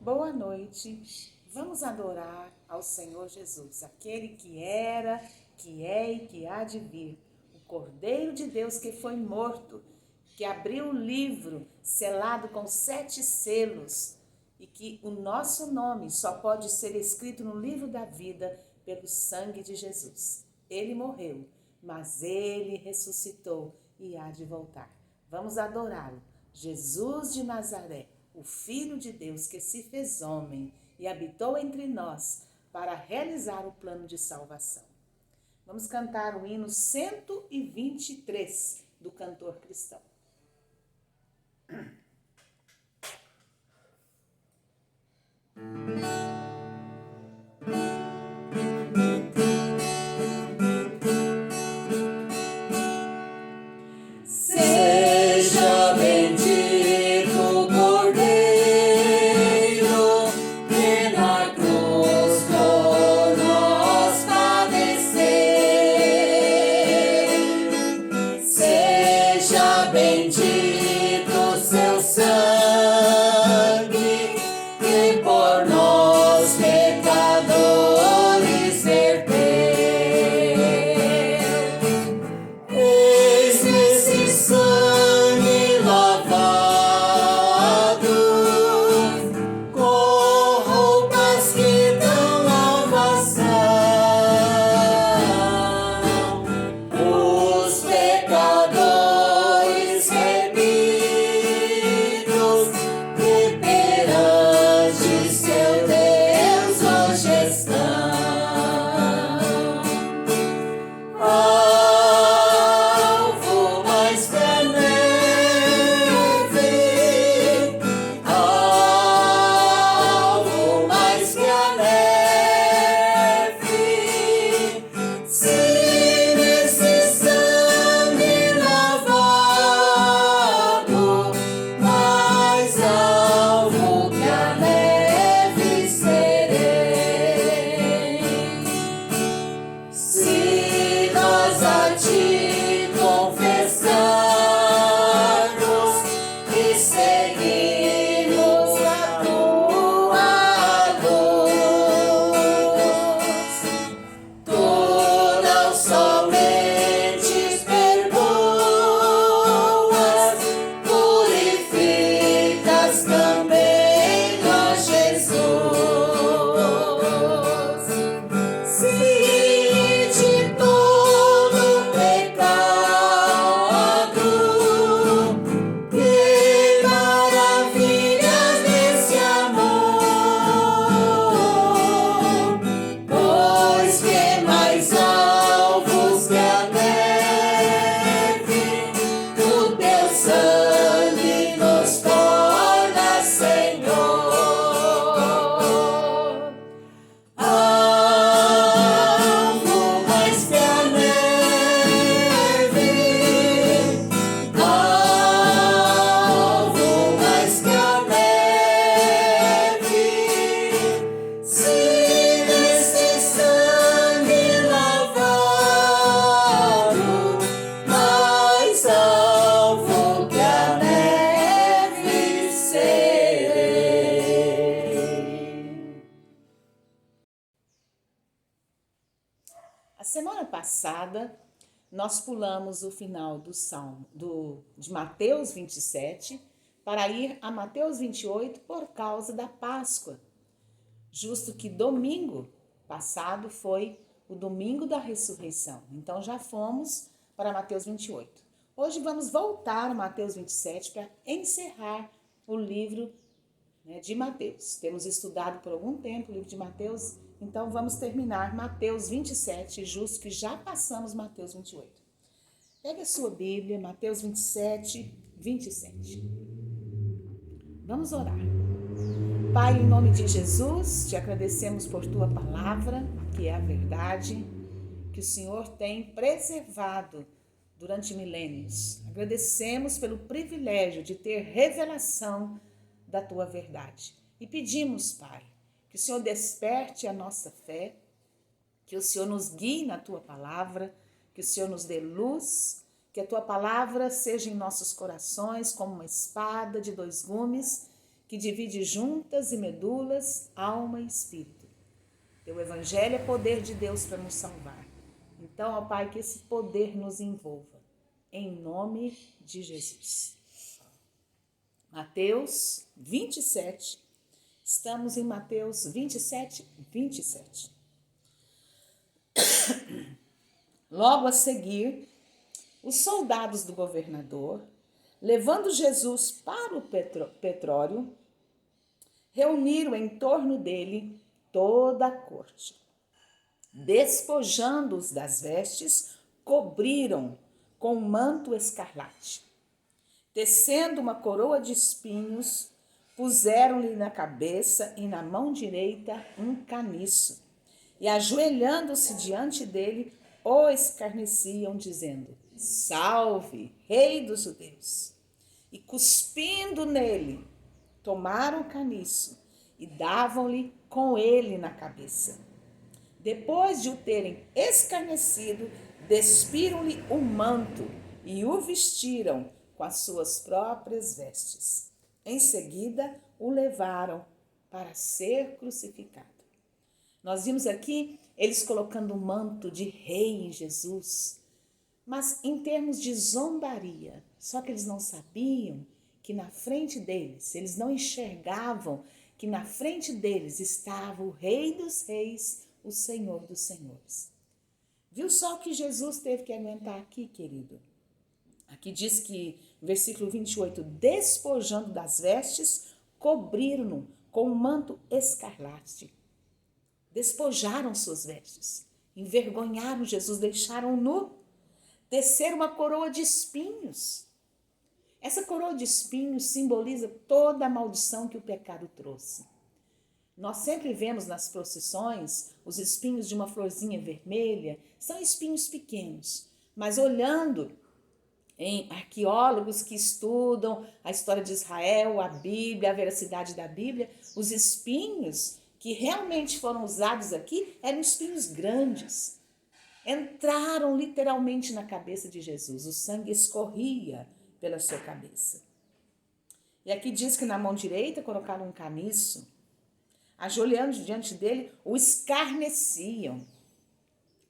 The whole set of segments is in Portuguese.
Boa noite. Vamos adorar ao Senhor Jesus, aquele que era, que é e que há de vir. O Cordeiro de Deus que foi morto, que abriu o livro selado com 7 selos e que o nosso nome só pode ser escrito no livro da vida pelo sangue de Jesus. Ele morreu, mas ele ressuscitou e há de voltar. Vamos adorá-lo. Jesus de Nazaré, o Filho de Deus que se fez homem e habitou entre nós para realizar o plano de salvação. Vamos cantar o hino 123 do cantor cristão. Seja bendito o Cordeiro que na cruz por nós padeceu. Seja bendito o seu sangue que por nós pecadores verteu. Eis nesse sangue lavado, com roupas que dão lavação, os pecadores remidos que perante seu Deus hoje estão. Alvo mais que a neve, alvo mais que a neve, se nesse sangue lavado, mais alvo que a neve serei. Se nós a ti confessarmos e seguirmos a tua luz, tu não somente perdoas, purificas também, ó Jesus. Se de todo pecado, que maravilhas desse amor, pois que mais alvos que a neve, o teu sangue nos torna, Senhor. Alvo mais que a neve, alvo mais que a neve, se nesse sangue lavado, mais alvo que a neve serei. A semana passada, nós pulamos o final do Salmo de Mateus 27 para ir a Mateus 28 por causa da Páscoa. Justo que domingo passado foi o domingo da ressurreição. Então já fomos para Mateus 28. Hoje vamos voltar a Mateus 27 para encerrar o livro de Mateus. Temos estudado por algum tempo o livro de Mateus, então vamos terminar Mateus 27, justo que já passamos Mateus 28. Pega a sua Bíblia, Mateus 27, 27. Vamos orar. Pai, em nome de Jesus, te agradecemos por tua palavra, que é a verdade, que o Senhor tem preservado durante milênios. Agradecemos pelo privilégio de ter revelação da tua verdade. E pedimos, Pai, que o Senhor desperte a nossa fé, que o Senhor nos guie na tua palavra, que o Senhor nos dê luz, que a tua palavra seja em nossos corações como uma espada de 2 gumes, que divide juntas e medulas, alma e espírito. Teu evangelho é poder de Deus para nos salvar. Então, ó Pai, que esse poder nos envolva. Em nome de Jesus. Mateus 27. Estamos em Mateus 27, 27. Logo a seguir, os soldados do governador, levando Jesus para o Petrório, reuniram em torno dele toda a corte. Despojando-os das vestes, cobriram com um manto escarlate. Tecendo uma coroa de espinhos, puseram-lhe na cabeça e na mão direita um caniço. E ajoelhando-se diante dele, o escarneciam, dizendo: Salve, Rei dos Judeus! E cuspindo nele, tomaram o caniço e davam-lhe com ele na cabeça. Depois de o terem escarnecido, despiram-lhe o manto e o vestiram com as suas próprias vestes. Em seguida, o levaram para ser crucificado. Nós vimos aqui eles colocando o manto de rei em Jesus, mas em termos de zombaria. Só que eles não sabiam que na frente deles, eles não enxergavam que na frente deles estava o Rei dos Reis, o Senhor dos Senhores. Viu só o que Jesus teve que aguentar aqui, querido? Aqui diz que, no versículo 28, despojando das vestes, cobriram-no com um manto escarlate. Despojaram suas vestes, envergonharam Jesus, deixaram nu, teceram uma coroa de espinhos. Essa coroa de espinhos simboliza toda a maldição que o pecado trouxe. Nós sempre vemos nas procissões os espinhos de uma florzinha vermelha, são espinhos pequenos, mas olhando em arqueólogos que estudam a história de Israel, a Bíblia, a veracidade da Bíblia, os espinhos que realmente foram usados aqui eram espinhos grandes. Entraram literalmente na cabeça de Jesus, o sangue escorria pela sua cabeça. E aqui diz que na mão direita colocaram um caniço, ajoelhando diante dele, o escarneciam,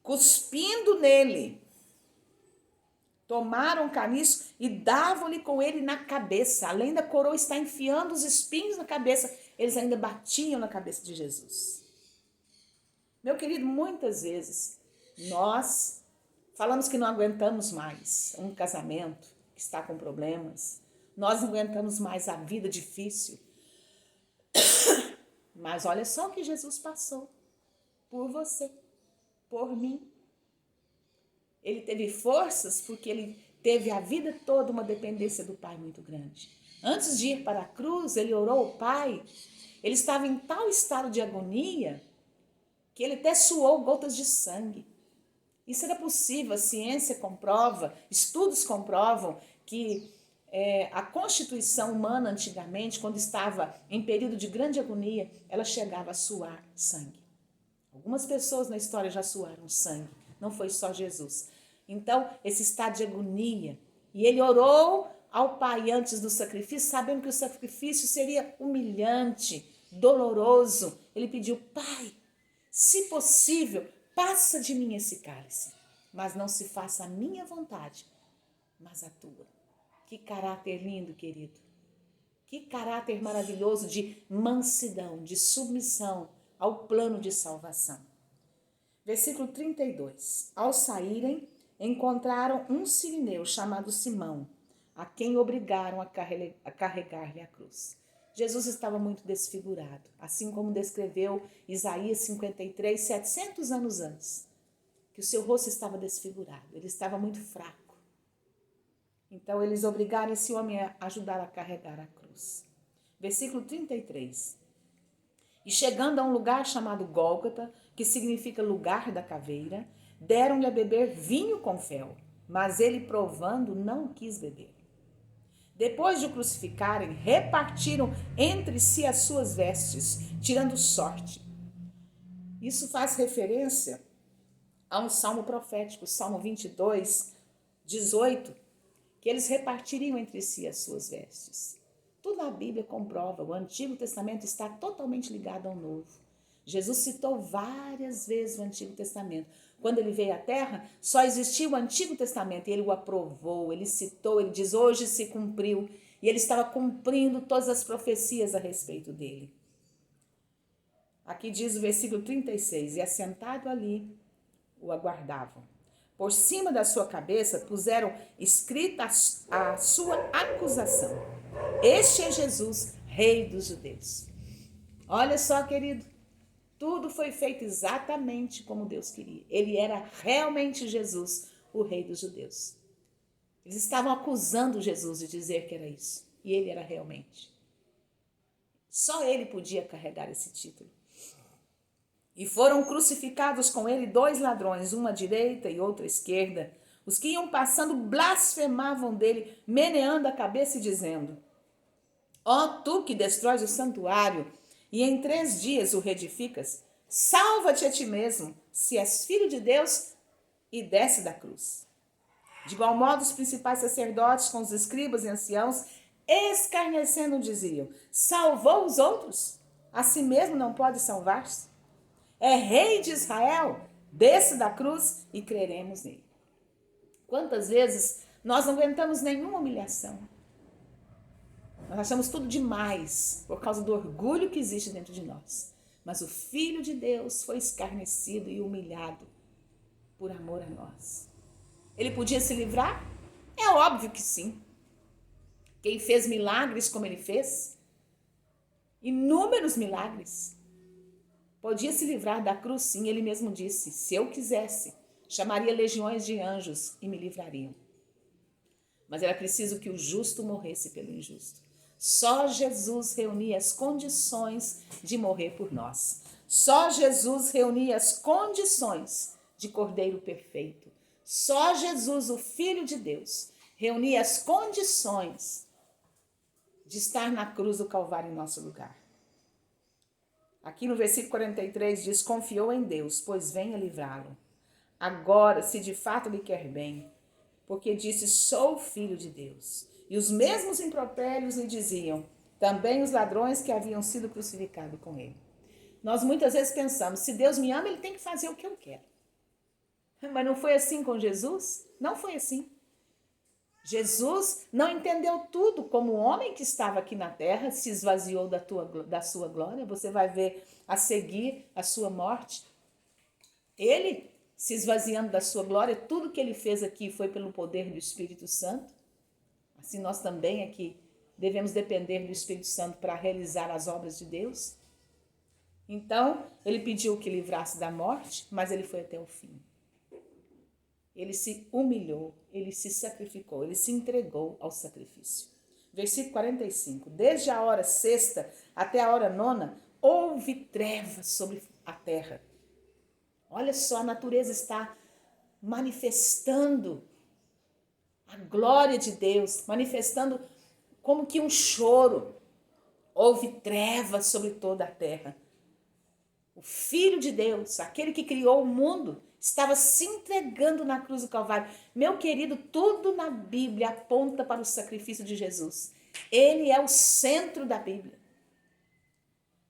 cuspindo nele. Tomaram o caniço e davam-lhe com ele na cabeça. Além da coroa estar enfiando os espinhos na cabeça, eles ainda batiam na cabeça de Jesus. Meu querido, muitas vezes nós falamos que não aguentamos mais um casamento que está com problemas. Nós não aguentamos mais a vida difícil. Mas olha só o que Jesus passou por você, por mim. Ele teve forças porque ele teve a vida toda uma dependência do Pai muito grande. Antes de ir para a cruz, ele orou ao Pai. Ele estava em tal estado de agonia que ele até suou gotas de sangue. Isso era possível, a ciência comprova, estudos comprovam que a constituição humana antigamente, quando estava em período de grande agonia, ela chegava a suar sangue. Algumas pessoas na história já suaram sangue, não foi só Jesus. Então, esse estado de agonia, e ele orou ao Pai antes do sacrifício, sabendo que o sacrifício seria humilhante, doloroso. Ele pediu: Pai, se possível, passa de mim esse cálice, mas não se faça a minha vontade, mas a tua. Que caráter lindo, querido. Que caráter maravilhoso de mansidão, de submissão ao plano de salvação. Versículo 32. Ao saírem, encontraram um sirineu chamado Simão, a quem obrigaram a carregar-lhe a cruz. Jesus estava muito desfigurado, assim como descreveu Isaías 53, 700 anos antes, que o seu rosto estava desfigurado, ele estava muito fraco. Então, eles obrigaram esse homem a ajudar a carregar a cruz. Versículo 33. E chegando a um lugar chamado Gólgota, que significa lugar da caveira, deram-lhe a beber vinho com fel, mas ele, provando, não quis beber. Depois de o crucificarem, repartiram entre si as suas vestes, tirando sorte. Isso faz referência a um salmo profético, Salmo 22, 18, que eles repartiriam entre si as suas vestes. Tudo na Bíblia comprova. O Antigo Testamento está totalmente ligado ao Novo. Jesus citou várias vezes o Antigo Testamento. Quando ele veio à Terra, só existia o Antigo Testamento e ele o aprovou, ele citou, ele diz, hoje se cumpriu. E ele estava cumprindo todas as profecias a respeito dele. Aqui diz o versículo 36, e assentado ali o aguardavam. Por cima da sua cabeça puseram escrita a sua acusação. Este é Jesus, Rei dos Judeus. Olha só, querido, tudo foi feito exatamente como Deus queria. Ele era realmente Jesus, o Rei dos Judeus. Eles estavam acusando Jesus de dizer que era isso. E ele era realmente. Só ele podia carregar esse título. E foram crucificados com ele 2 ladrões, uma à direita e outra à esquerda. Os que iam passando blasfemavam dele, meneando a cabeça e dizendo: ó tu que destróis o santuário e em 3 dias o reedificas, salva-te a ti mesmo, se és filho de Deus, e desce da cruz. De igual modo, os principais sacerdotes com os escribas e anciãos, escarnecendo, diziam: salvou os outros? A si mesmo não pode salvar-se? É rei de Israel? Desça da cruz e creremos nele. Quantas vezes nós não aguentamos nenhuma humilhação? Nós achamos tudo demais por causa do orgulho que existe dentro de nós. Mas o Filho de Deus foi escarnecido e humilhado por amor a nós. Ele podia se livrar? É óbvio que sim. Quem fez milagres como ele fez, inúmeros milagres, podia se livrar da cruz, sim. Ele mesmo disse: se eu quisesse, chamaria legiões de anjos e me livrariam. Mas era preciso que o justo morresse pelo injusto. Só Jesus reunia as condições de morrer por nós. Só Jesus reunia as condições de Cordeiro perfeito. Só Jesus, o Filho de Deus, reunia as condições de estar na cruz do Calvário em nosso lugar. Aqui no versículo 43 diz: confiou em Deus, pois venha livrá-lo. Agora, se de fato lhe quer bem, porque disse: sou filho de Deus. E os mesmos impropérios lhe diziam também os ladrões que haviam sido crucificados com ele. Nós muitas vezes pensamos: se Deus me ama, ele tem que fazer o que eu quero. Mas não foi assim com Jesus? Não foi assim. Jesus não entendeu tudo, como o homem que estava aqui na terra se esvaziou da sua glória. Você vai ver a seguir a sua morte. Ele se esvaziando da sua glória, tudo que ele fez aqui foi pelo poder do Espírito Santo. Assim nós também aqui devemos depender do Espírito Santo para realizar as obras de Deus. Então, ele pediu que livrasse da morte, mas ele foi até o fim. Ele se humilhou, ele se sacrificou, ele se entregou ao sacrifício. Versículo 45. Desde a hora 6ª até a hora 9ª, houve trevas sobre a terra. Olha só, a natureza está manifestando a glória de Deus, manifestando como que um choro. Houve trevas sobre toda a terra. O Filho de Deus, aquele que criou o mundo, estava se entregando na cruz do Calvário. Meu querido, tudo na Bíblia aponta para o sacrifício de Jesus. Ele é o centro da Bíblia.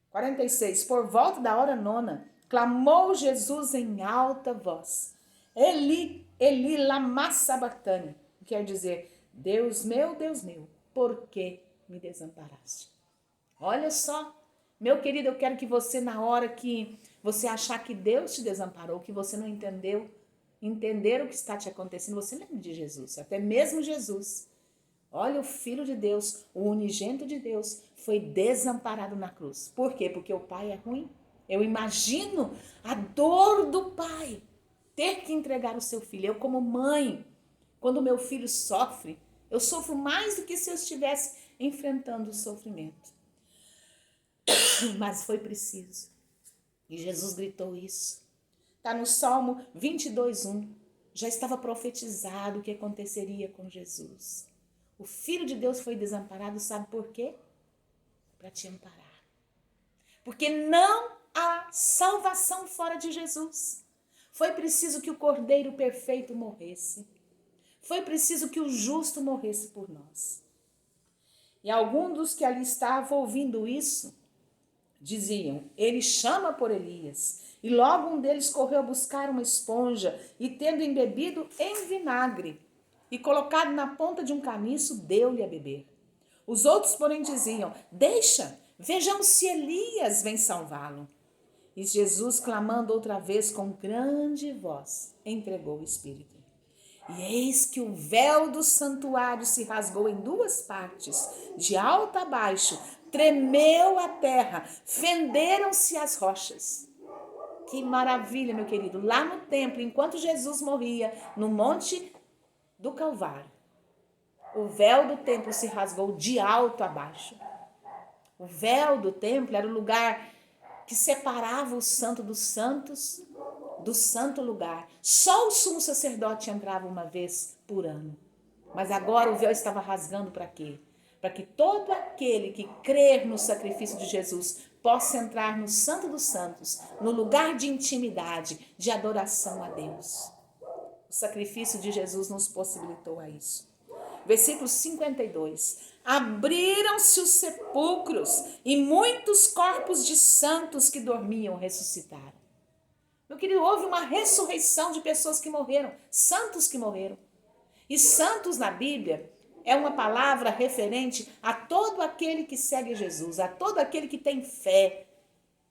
46. Por volta da hora 9ª, clamou Jesus em alta voz: Eli, Eli, lama sabachthani. Quer dizer: Deus meu, por que me desamparaste? Olha só, meu querido, eu quero que você, na hora que você achar que Deus te desamparou, que você não entender o que está te acontecendo, você lembre de Jesus. Até mesmo Jesus, olha, o Filho de Deus, o unigênito de Deus, foi desamparado na cruz. Por quê? Porque o Pai é ruim. Eu imagino a dor do Pai ter que entregar o seu filho. Eu, como mãe, quando o meu filho sofre, eu sofro mais do que se eu estivesse enfrentando o sofrimento. Mas foi preciso. E Jesus gritou isso. Está no Salmo 22:1. Já estava profetizado o que aconteceria com Jesus. O Filho de Deus foi desamparado, sabe por quê? Para te amparar. Porque não há salvação fora de Jesus. Foi preciso que o Cordeiro perfeito morresse. Foi preciso que o justo morresse por nós. E alguns dos que ali estavam ouvindo isso, diziam, ele chama por Elias. E logo um deles correu buscar uma esponja e, tendo embebido em vinagre e colocado na ponta de um caniço, deu-lhe a beber. Os outros, porém, diziam, deixa, vejamos se Elias vem salvá-lo. E Jesus, clamando outra vez com grande voz, entregou o Espírito. E eis que o véu do santuário se rasgou em duas partes, de alto a baixo, tremeu a terra, fenderam-se as rochas. Que maravilha, meu querido! Lá no templo, enquanto Jesus morria, no monte do Calvário, o véu do templo se rasgou de alto a baixo. O véu do templo era o lugar que separava o santo dos santos do santo lugar. Só o sumo sacerdote entrava uma vez por ano. Mas agora o véu estava rasgando para quê? Para que todo aquele que crer no sacrifício de Jesus possa entrar no santo dos santos, no lugar de intimidade, de adoração a Deus. O sacrifício de Jesus nos possibilitou a isso. Versículo 52. Abriram-se os sepulcros e muitos corpos de santos que dormiam ressuscitaram. Meu querido, houve uma ressurreição de pessoas que morreram, santos que morreram. E santos na Bíblia é uma palavra referente a todo aquele que segue Jesus, a todo aquele que tem fé,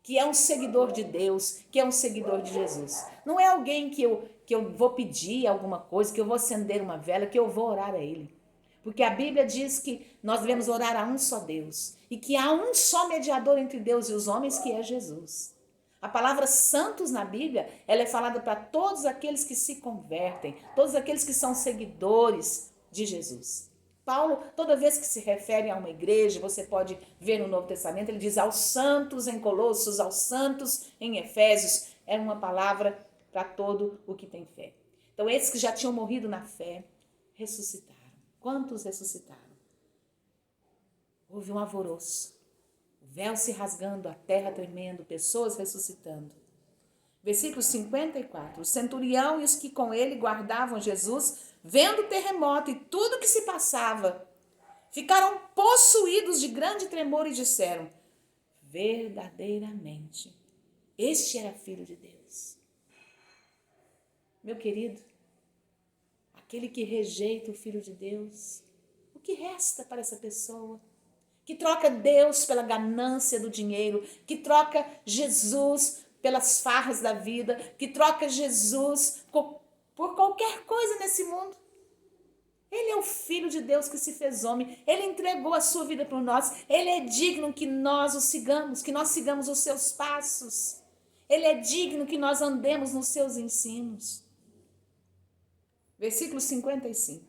que é um seguidor de Deus, que é um seguidor de Jesus. Não é alguém que eu vou pedir alguma coisa, que eu vou acender uma vela, que eu vou orar a Ele. Porque a Bíblia diz que nós devemos orar a um só Deus e que há um só mediador entre Deus e os homens, que é Jesus. A palavra santos na Bíblia, ela é falada para todos aqueles que se convertem, todos aqueles que são seguidores de Jesus. Paulo, toda vez que se refere a uma igreja, você pode ver no Novo Testamento, ele diz aos santos em Colossos, aos santos em Efésios. É uma palavra para todo o que tem fé. Então, esses que já tinham morrido na fé, ressuscitaram. Quantos ressuscitaram? Houve um alvoroço. O véu se rasgando, a terra tremendo, pessoas ressuscitando. Versículo 54. O centurião e os que com ele guardavam Jesus, vendo o terremoto e tudo que se passava, ficaram possuídos de grande tremor e disseram, verdadeiramente, este era filho de Deus. Meu querido, aquele que rejeita o Filho de Deus, o que resta para essa pessoa? Que troca Deus pela ganância do dinheiro, que troca Jesus pelas farras da vida, que troca Jesus por qualquer coisa nesse mundo. Ele é o Filho de Deus que se fez homem, ele entregou a sua vida por nós, ele é digno que nós o sigamos, que nós sigamos os seus passos. Ele é digno que nós andemos nos seus ensinos. Versículo 55.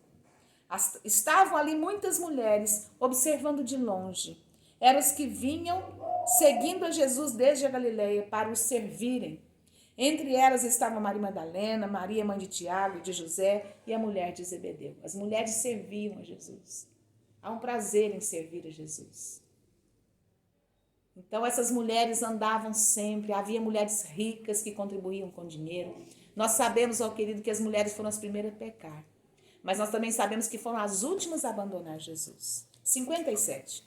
Estavam ali muitas mulheres observando de longe. Eram as que vinham seguindo a Jesus desde a Galileia para o servirem. Entre elas estavam Maria Madalena, Maria, mãe de Tiago e de José, e a mulher de Zebedeu. As mulheres serviam a Jesus. Há um prazer em servir a Jesus. Então essas mulheres andavam sempre, havia mulheres ricas que contribuíam com dinheiro. Nós sabemos, ó querido, que as mulheres foram as primeiras a pecar. Mas nós também sabemos que foram as últimas a abandonar Jesus. 57.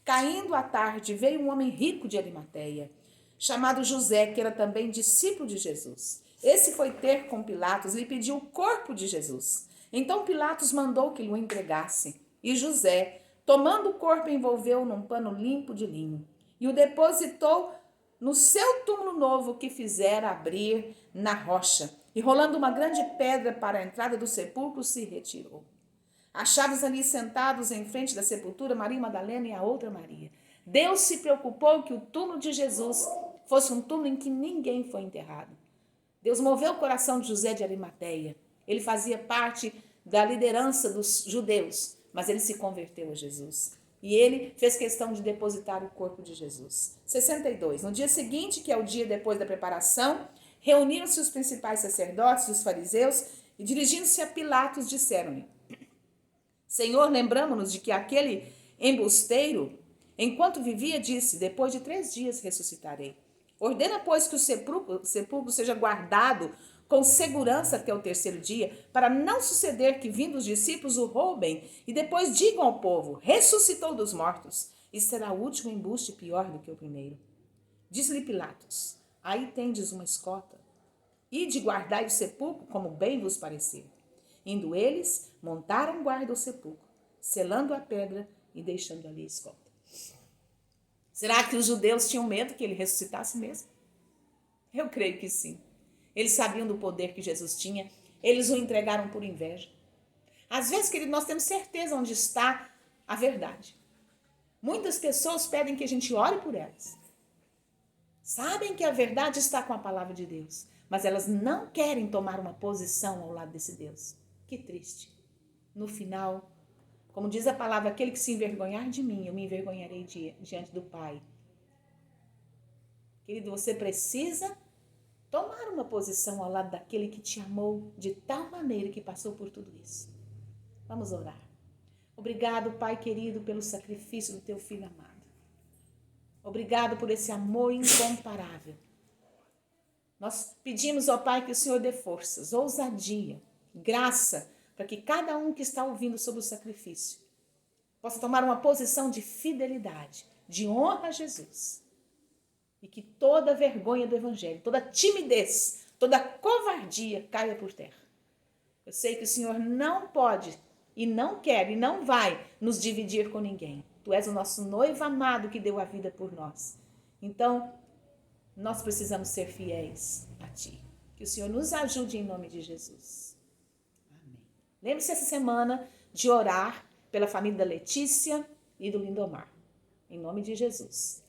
Caindo à tarde, veio um homem rico de Arimateia, chamado José, que era também discípulo de Jesus. Esse foi ter com Pilatos e lhe pediu o corpo de Jesus. Então Pilatos mandou que lhe o entregasse. E José, tomando o corpo, envolveu-o num pano limpo de linho e o depositou no seu túmulo novo que fizera abrir na rocha. E rolando uma grande pedra para a entrada do sepulcro, se retirou. Achavam ali sentados em frente da sepultura Maria Madalena e a outra Maria. Deus se preocupou que o túmulo de Jesus fosse um túmulo em que ninguém foi enterrado. Deus moveu o coração de José de Arimateia. Ele fazia parte da liderança dos judeus, mas ele se converteu a Jesus. E ele fez questão de depositar o corpo de Jesus. 62. No dia seguinte, que é o dia depois da preparação, reuniram-se os principais sacerdotes e os fariseus e, dirigindo-se a Pilatos, disseram-lhe: Senhor, lembramo-nos de que aquele embusteiro, enquanto vivia, disse: depois de 3 dias ressuscitarei. Ordena, pois, que o sepulcro seja guardado com segurança até o terceiro dia, para não suceder que, vindo os discípulos, o roubem e depois digam ao povo: ressuscitou dos mortos. E será o último embuste pior do que o primeiro. Diz-lhe Pilatos: aí tendes uma escota. Ide guardai o sepulcro como bem vos parecer. Indo eles, montaram guarda ao sepulcro, selando a pedra e deixando ali a escota. Será que os judeus tinham medo que ele ressuscitasse mesmo? Eu creio que sim. Eles sabiam do poder que Jesus tinha, eles o entregaram por inveja. Às vezes, querido, nós temos certeza onde está a verdade. Muitas pessoas pedem que a gente ore por elas. Sabem que a verdade está com a palavra de Deus, mas elas não querem tomar uma posição ao lado desse Deus. Que triste. No final, como diz a palavra, aquele que se envergonhar de mim, eu me envergonharei diante do Pai. Querido, você precisa tomar uma posição ao lado daquele que te amou de tal maneira que passou por tudo isso. Vamos orar. Obrigado, Pai querido, pelo sacrifício do teu Filho amado. Obrigado por esse amor incomparável. Nós pedimos ao Pai que o Senhor dê forças, ousadia, graça, para que cada um que está ouvindo sobre o sacrifício possa tomar uma posição de fidelidade, de honra a Jesus. E que toda vergonha do Evangelho, toda timidez, toda covardia caia por terra. Eu sei que o Senhor não pode e não quer e não vai nos dividir com ninguém. Tu és o nosso noivo amado que deu a vida por nós. Então, nós precisamos ser fiéis a Ti. Que o Senhor nos ajude em nome de Jesus. Amém. Lembre-se essa semana de orar pela família da Letícia e do Lindomar. Em nome de Jesus.